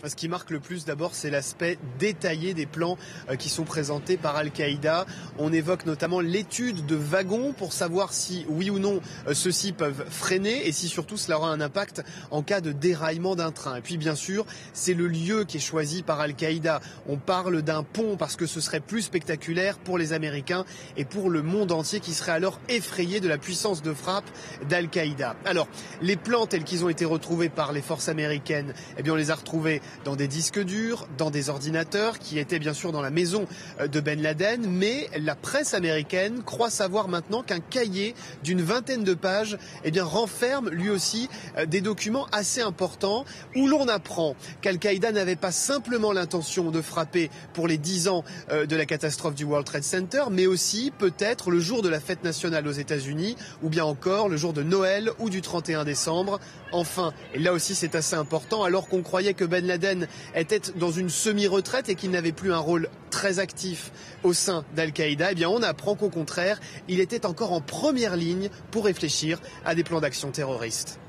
Ce qui marque le plus d'abord, c'est l'aspect détaillé des plans qui sont présentés par Al-Qaïda. On évoque notamment l'étude de wagons pour savoir si, oui ou non, ceux-ci peuvent freiner et si surtout cela aura un impact en cas de déraillement d'un train. Et puis bien sûr, c'est le lieu qui est choisi par Al-Qaïda. On parle d'un pont parce que ce serait plus spectaculaire pour les Américains et pour le monde entier qui serait alors effrayé de la puissance de frappe d'Al-Qaïda. Alors, les plans tels qu'ils ont été retrouvés par les forces américaines, eh bien on les a retrouvés dans des disques durs, dans des ordinateurs qui étaient bien sûr dans la maison de Ben Laden, mais la presse américaine croit savoir maintenant qu'un cahier d'une vingtaine de pages renferme lui aussi des documents assez importants où l'on apprend qu'Al-Qaïda n'avait pas simplement l'intention de frapper pour les 10 ans de la catastrophe du World Trade Center, mais aussi peut-être le jour de la fête nationale aux États-Unis ou bien encore le jour de Noël ou du 31 décembre. Enfin, et là aussi c'est assez important, alors qu'on croyait que Ben Laden était dans une semi-retraite et qu'il n'avait plus un rôle très actif au sein d'Al-Qaïda, on apprend qu'au contraire, il était encore en première ligne pour réfléchir à des plans d'action terroristes.